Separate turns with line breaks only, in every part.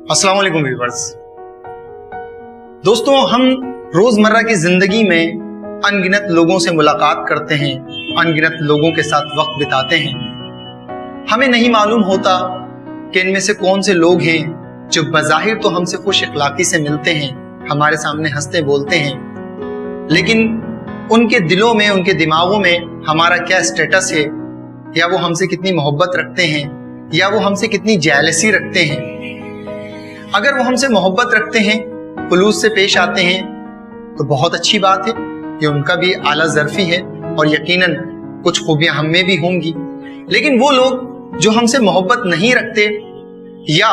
अस्सलाम वालेकुम व्यूअर्स। दोस्तों, हम रोजमर्रा की जिंदगी में अनगिनत लोगों से मुलाकात करते हैं, अनगिनत लोगों के साथ वक्त बिताते हैं। हमें नहीं मालूम होता कि इनमें से कौन से लोग हैं जो बज़ाहिर तो हमसे खुश इखलाकी से मिलते हैं, हमारे सामने हंसते बोलते हैं, लेकिन उनके दिलों में, उनके दिमागों में हमारा क्या स्टेटस है, या वो हमसे कितनी मोहब्बत रखते हैं, या वो हमसे कितनी जेलसी रखते हैं। अगर वो हमसे मोहब्बत रखते हैं, खुलूस से पेश आते हैं, तो बहुत अच्छी बात है, ये उनका भी आला ज़र्फी है और यकीनन कुछ खूबियां हम में भी होंगी। लेकिन वो लोग जो हमसे मोहब्बत नहीं रखते या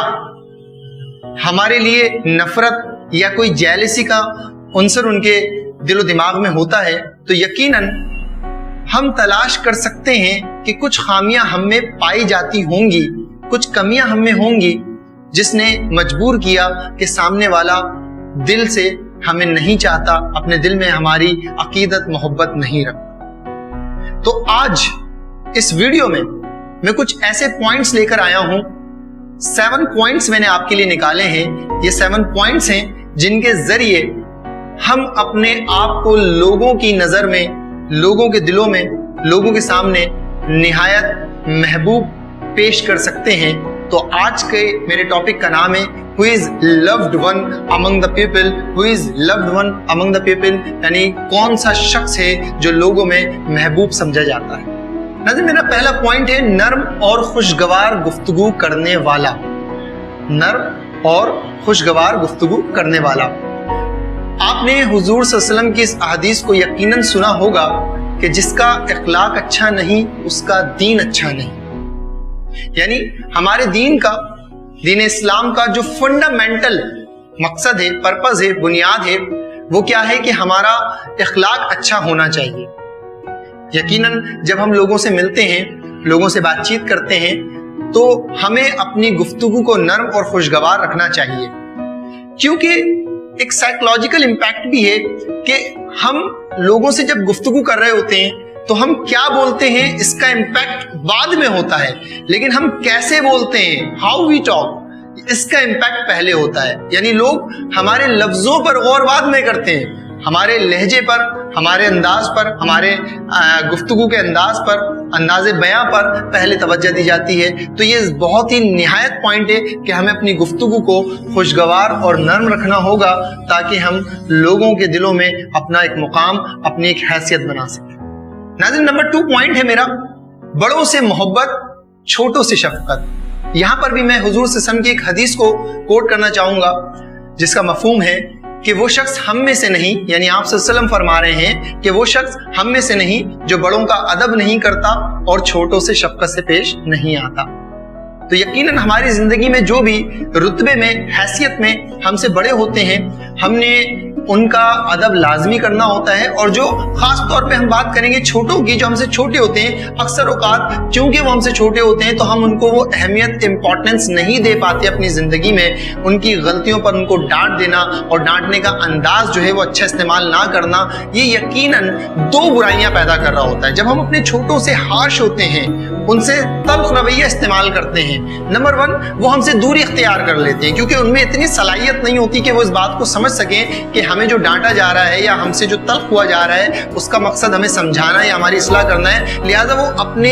हमारे लिए नफरत या कोई जेलसी का उनसर उनके दिलो दिमाग में होता है, तो यकीनन हम तलाश कर सकते हैं कि कुछ खामियां हम में पाई जाती होंगी, कुछ कमियां हम में होंगी जिसने मजबूर किया कि सामने वाला दिल से हमें नहीं चाहता, अपने दिल में हमारी अकीदत मोहब्बत नहीं रखता। तो आज इस वीडियो में मैं कुछ ऐसे पॉइंट्स लेकर आया हूं, 7 पॉइंट्स मैंने आपके लिए निकाले हैं। ये 7 पॉइंट्स हैं जिनके जरिए हम अपने आप को लोगों की नजर में, लोगों के दिलों में, लोगों के सामने निहायत महबूब पेश कर सकते हैं। तो आज के मेरे टॉपिक का नाम है Who is loved one among the people? Who is loved one among the people? यानी कौन सा शख्स है जो लोगों में महबूब समझा जाता है। नाज़रीन, मेरा पहला पॉइंट है नर्म और खुशगवार गुफ्तगू करने वाला। नर्म और खुशगवार गुफ्तगू करने वाला। आपने हुजूर सल्लल्लाहु अलैहि वसल्लम की इस हदीस को यकीनन सुना होगा कि जिसका इखलाक अच्छा नहीं उसका दीन अच्छा नहीं। यानी हमारे दीन इस्लाम का जो फंडामेंटल मकसद है, पर्पस है, बुनियाद है, वो क्या है कि हमारा इखलाक अच्छा होना चाहिए। यकीनन जब हम लोगों से मिलते हैं, लोगों से बातचीत करते हैं, तो हमें अपनी गुफ्तगू को नर्म और खुशगवार रखना चाहिए, क्योंकि एक साइकोलॉजिकल इम्पैक्ट भी है कि हम लोगों से जब गुफ्तगू कर रहे होते हैं तो हम क्या बोलते हैं इसका इम्पैक्ट बाद में होता है, लेकिन हम कैसे बोलते हैं, हाउ वी टॉक, इसका इम्पैक्ट पहले होता है। यानी लोग हमारे लफ्जों पर गौर बाद में करते हैं, हमारे लहजे पर, हमारे अंदाज पर, हमारे गुफ्तगू के अंदाज पर, अंदाज़े बयां पर पहले तवज्जो दी जाती है। तो ये बहुत ही निहायत पॉइंट है कि हमें अपनी गुफ्तगू को खुशगवार और नर्म रखना होगा, ताकि हम लोगों के दिलों में अपना एक मुकाम, अपनी एक हैसियत बना सकें। नाज़रीन, नंबर 2 पॉइंट है मेरा बड़ों से मोहब्बत, छोटों से शफकत। यहां पर भी मैं हुजूर सल्लल्लाहु अलैहि वसल्लम की एक हदीस को कोट करना चाहूंगा, जिसका मफहूम है कि वो शख्स हम में से नहीं, यानी आप सल्लल्लाहु अलैहि वसल्लम फरमा रहे हैं कि वो शख्स हम में से नहीं जो बड़ों का अदब नहीं करता और छोटों से शफकत से पेश नहीं आता। तो यकीनन हमारी जिंदगी में जो भी रुतबे में, हैसियत में हमसे बड़े होते हैं, हमने उनका अदब लाजमी करना होता है। और जो खास तौर पे हम बात करेंगे छोटों की, जो हमसे छोटे होते हैं, अक्सर औकात क्योंकि वो हमसे छोटे होते हैं तो हम उनको वो अहमियत, इंपॉर्टेंस नहीं दे पाते अपनी जिंदगी में। उनकी गलतियों पर उनको डांट देना और डांटने का अंदाज जो है वो अच्छा इस्तेमाल ना करना, ये यकीनन 2 बुराइयां पैदा कर रहा होता है। जब हम अपने छोटों से हार्श होते हैं, उनसे तल्ख रवैया इस्तेमाल करते हैं, नंबर 1 वो हमसे दूरी इख्तियार कर लेते हैं, क्योंकि उनमें इतनी सलाहियत नहीं होती कि वो इस बात को समझ सकें कि हमें जो डांटा जा रहा है या हमसे जो तल्ख हुआ जा रहा है उसका मकसद हमें समझाना या हमारी इस्लाह करना है। लिहाजा वो अपने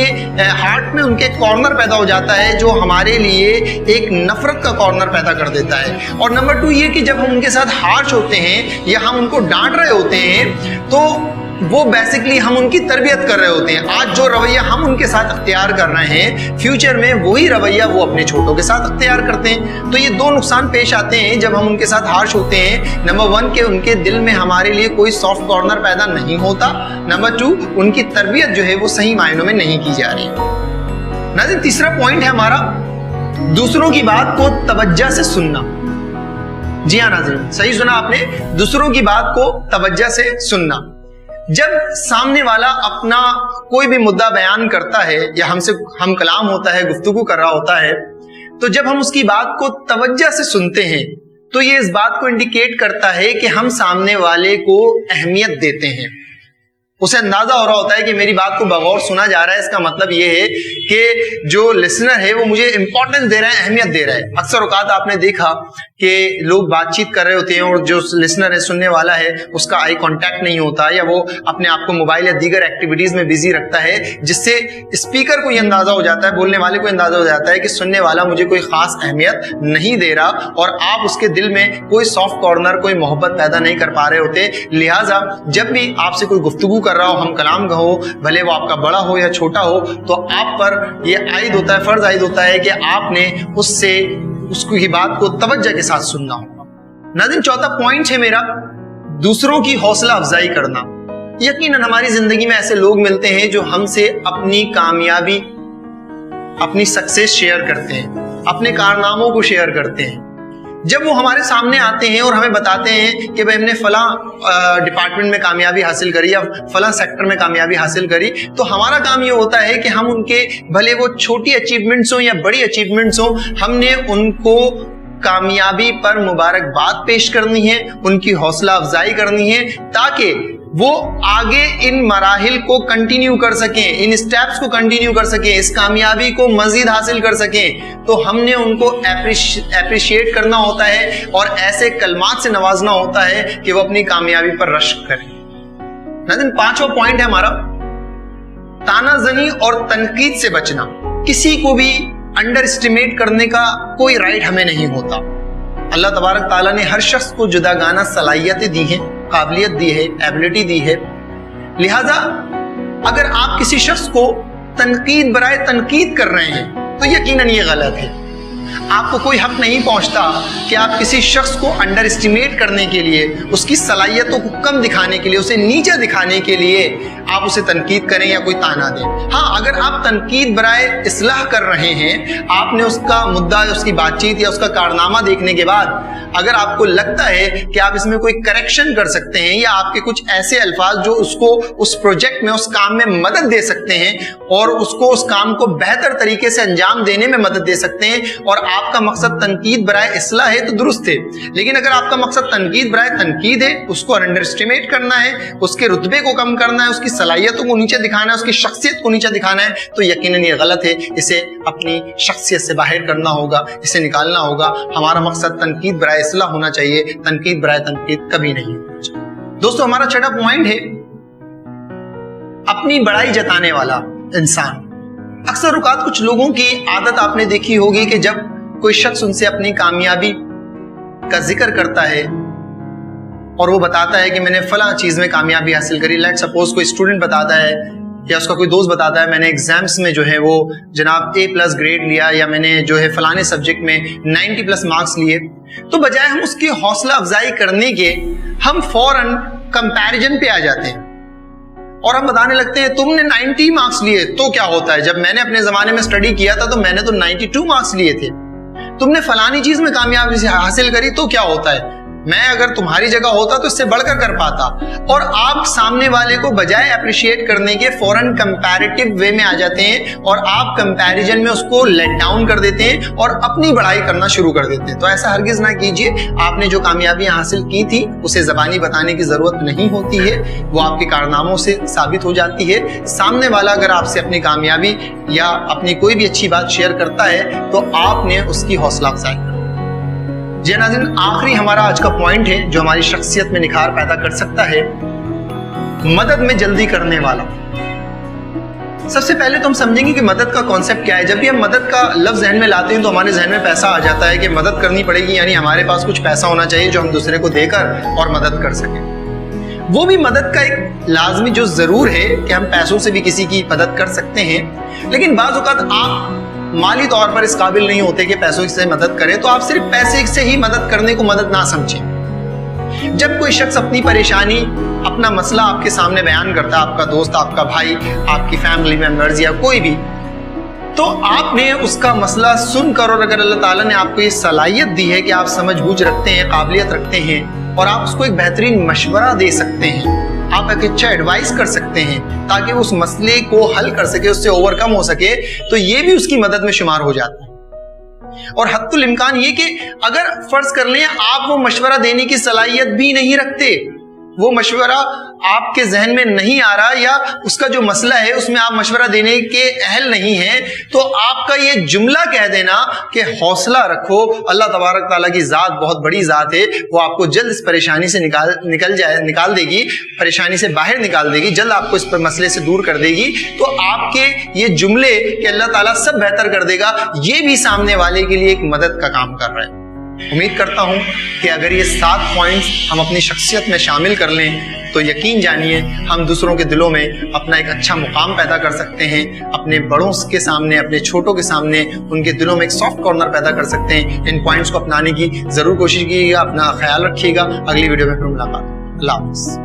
हार्ट में उनके कॉर्नर पैदा हो जाता है जो हमारे लिए एक नफरत का कॉर्नर पैदा कर देता है। और नंबर 2 ये कि जब हम उनके साथ हार्श होते हैं या हम उनको डांट रहे होते हैं, तो वो बेसिकली हम उनकी तरबियत कर रहे होते हैं। आज जो रवैया हम उनके साथ अख्तियार कर रहे हैं, फ्यूचर में वही रवैया वो अपने छोटों के साथ अख्तियार करते हैं। तो ये 2 नुकसान पेश आते हैं जब हम उनके साथ हार्श होते हैं। नंबर 1 के उनके दिल में हमारे लिए कोई सॉफ्ट कॉर्नर पैदा नहीं होता। नंबर 2 उनकी तरबियत जो है वो सही मायनों में नहीं की जा रही। नाज़रीन, तीसरा पॉइंट है हमारा दूसरों की बात को तवज्जो से सुनना। जी हाँ नाज़रीन, सही सुना आपने, दूसरों की बात को तवज्जो से सुनना। जब सामने वाला अपना कोई भी मुद्दा बयान करता है या हमसे हम कलाम होता है, गुफ्तगू कर रहा होता है, तो जब हम उसकी बात को तवज्जो से सुनते हैं तो ये इस बात को इंडिकेट करता है कि हम सामने वाले को अहमियत देते हैं। उसे अंदाजा हो रहा होता है कि मेरी बात को बगौर सुना जा रहा है, इसका मतलब ये है कि जो लिसनर है वो मुझे इंपॉर्टेंस दे रहा है, अहमियत दे रहा है। अक्सर औकात आपने देखा कि लोग बातचीत कर रहे होते हैं और जो लिसनर है, सुनने वाला है, उसका आई कांटेक्ट नहीं होता, या वो अपने आप को मोबाइल या दीगर एक्टिविटीज में बिजी रखता है, जिससे स्पीकर को ये अंदाजा हो जाता है, बोलने वाले को अंदाजा हो जाता है कि सुनने वाला मुझे कोई खास अहमियत नहीं दे रहा, और आप उसके दिल में कोई सॉफ्ट कॉर्नर, कोई मोहब्बत पैदा नहीं कर पा रहे होते। लिहाजा जब भी आपसे कोई गुफ्तगू कर रहा हो, हम कलाम कहो, भले वो आपका बड़ा हो या छोटा हो, तो आप पर ये आयद होता है, फर्ज आयद होता है कि आपने उससे उसकी बात को तवज्जो के साथ सुनना होगा। नाज़रीन, चौथा पॉइंट है मेरा, दूसरों की हौसला अफजाई करना। यकीनन हमारी जिंदगी में ऐसे लोग मिलते हैं जो हमसे अपनी कामयाबी, अपनी सक्सेस शेयर करते हैं, अपने कारनामों को शेयर करते हैं। जब वो हमारे सामने आते हैं और हमें बताते हैं कि भाई हमने फला डिपार्टमेंट में कामयाबी हासिल करी या फला सेक्टर में कामयाबी हासिल करी, तो हमारा काम ये होता है कि हम उनके, भले वो छोटी अचीवमेंट्स हो या बड़ी अचीवमेंट्स हो, हमने उनको कामयाबी पर मुबारकबाद पेश करनी है, उनकी हौसला अफजाई करनी है, ताकि वो आगे इन मराहिल को कंटिन्यू कर सकें, इन स्टेप्स को कंटिन्यू कर सकें, इस कामयाबी को मजीद हासिल कर सकें। तो हमने उनको एप्रिशिएट करना होता है और ऐसे कलमात से नवाजना होता है कि वो अपनी कामयाबी पर रश्क करें। नाज़रीन, पांचवा पॉइंट है हमारा, तानाजनी और तनकीद से बचना। किसी को भी अंडर एस्टिमेट करने का कोई राइट हमें नहीं होता। अल्लाह तबारक ताला ने हर शख्स को जुदागाना सलाहियतें दी हैं, काबिलियत दी है, एबिलिटी दी है। लिहाजा अगर आप किसी शख्स को तनकीद बराए तनकीद कर रहे हैं तो यकीनन ये गलत है। आपको कोई हक नहीं पहुंचता कि आप किसी शख्स को अंडर एस्टिमेट करने के लिए, उसकी सलाहियतों को कम दिखाने के लिए, उसे नीचा दिखाने के लिए आप उसे तनकीद करें या कोई ताना दें। हाँ, अगर आप तनकीद बराए इस्लाह कर रहे हैं, आपने उसका मुद्दा, उसकी बातचीत या उसका कारनामा देखने के बाद अगर आपको लगता है कि आप इसमें कोई करेक्शन कर सकते हैं या आपके कुछ ऐसे अल्फाज जो उसको उस प्रोजेक्ट में, उस काम में मदद दे सकते हैं और उसको, उस काम को बेहतर तरीके से अंजाम देने में मदद दे सकते हैं, और आपका मकसद तनकीद बराए इस्लाह है, तो दुरुस्त है। लेकिन अगर आपका मकसद तनकीद बराए तनकीद है, उसको अंडर एस्टिमेट करना है, उसके रुतबे को कम करना है, उसकी सलाहियतों को नीचे दिखाना है, उसकी शख्सियत को नीचे दिखाना है, तो यकीनन ये गलत है। इसे अपनी शख्सियत से बाहर करना होगा, इसे निकालना होगा। हमारा मकसद तनकीद बराए इस्लाह होना चाहिए, तनकीद बराए तनकीद कभी नहीं होना चाहिए। दोस्तों, हमारा छठा पॉइंट है अपनी बड़ाई जताने वाला इंसान। अक्सर औकात कुछ लोगों की आदत आपने देखी होगी कि जब कोई शख्स उनसे अपनी कामयाबी का जिक्र करता है और वो बताता है कि मैंने फला चीज में कामयाबी हासिल करी, लेट सपोज कोई स्टूडेंट बताता है या उसका कोई दोस्त बताता है मैंने एग्जाम्स में जो है वो जनाब A+ ग्रेड लिया, या मैंने जो है फलाने सब्जेक्ट में 90+ मार्क्स लिए, तो बजाय हम उसकी हौसला अफजाई करने के, हम फौरन कंपैरिजन पे आ जाते हैं और हम बताने लगते हैं तुमने 90 मार्क्स लिए तो क्या होता है, जब मैंने अपने जमाने में स्टडी किया था तो मैंने तो 92 मार्क्स लिए थे। तुमने फलानी चीज में कामयाबी हासिल करी तो क्या होता है, मैं अगर तुम्हारी जगह होता तो इससे बढ़कर कर पाता। और आप सामने वाले को बजाय अप्रिशिएट करने के फौरन कंपैरेटिव वे में आ जाते हैं और आप कंपैरिजन में उसको लेट डाउन कर देते हैं और अपनी बढ़ाई करना शुरू कर देते हैं। तो ऐसा हरगिज ना कीजिए। आपने जो कामयाबियां हासिल की थी उसे जबानी बताने की जरूरत नहीं होती है, वो आपके कारनामों से साबित हो जाती है। सामने वाला अगर आपसे अपनी कामयाबी या अपनी कोई भी अच्छी बात शेयर करता है तो आपने उसकी हौसला अफजाई करनी। जी नाज़रीन, आखिरी हमारा आज का पॉइंट है जो हमारी शख्सियत में निखार पैदा कर सकता है, मदद में जल्दी करने वाला। सबसे पहले तो हम समझेंगे कि मदद का कॉन्सेप्ट क्या है। जब भी हम मदद का लफ्ज जहन में लाते हैं तो हमारे जहन में पैसा आ जाता है कि मदद करनी पड़ेगी, यानी हमारे पास कुछ पैसा होना चाहिए जो हम दूसरे को देकर और मदद कर सकें। वो भी मदद का एक लाजमी जो जरूर है कि हम पैसों से भी किसी की मदद कर सकते हैं, लेकिन बाज़ औक़ात आप माली तौर पर इस काबिल नहीं होते कि पैसों से मदद करें, तो आप सिर्फ पैसे से ही मदद करने को मदद ना समझें। जब कोई शख्स अपनी परेशानी, अपना मसला आपके सामने बयान करता है, आपका दोस्त, आपका भाई, आपकी फैमिली मेंबर्स या कोई भी, तो आपने उसका मसला सुनकर, और अगर अल्लाह ताला ने आपको ये सलाहियत दी है कि आप समझ बूझ रखते हैं, काबिलियत रखते हैं और आप उसको एक बेहतरीन मशवरा दे सकते हैं, आप एक अच्छा एडवाइस कर सकते हैं ताकि उस मसले को हल कर सके, उससे ओवरकम हो सके, तो ये भी उसकी मदद में शुमार हो जाता है। और हत्तुल इम्कान ये कि अगर फर्ज कर लें आप वो मशवरा देने की सलाहियत भी नहीं रखते, वो मशवरा आपके जहन में नहीं आ रहा या उसका जो मसला है उसमें आप मशवरा देने के अहल नहीं हैं, तो आपका ये जुमला कह देना कि हौसला रखो, अल्लाह तबारक ताला की ज़ात बहुत बड़ी ज़ात है, वो आपको जल्द इस परेशानी से निकाल देगी, परेशानी से बाहर निकाल देगी, जल्द आपको इस पर मसले से दूर कर देगी। तो आपके ये जुमले कि अल्लाह ताला सब बेहतर कर देगा, ये भी सामने वाले के लिए एक मदद का काम कर रहा है। उम्मीद करता हूं कि अगर ये 7 पॉइंट्स हम अपनी शख्सियत में शामिल कर लें तो यकीन जानिए हम दूसरों के दिलों में अपना एक अच्छा मुकाम पैदा कर सकते हैं, अपने बड़ों के सामने, अपने छोटों के सामने उनके दिलों में एक सॉफ्ट कॉर्नर पैदा कर सकते हैं। इन पॉइंट्स को अपनाने की जरूर कोशिश कीजिएगा, अपना ख्याल रखिएगा। अगली वीडियो में फिर मुलाकात। अल्लाह हाफ़िज़।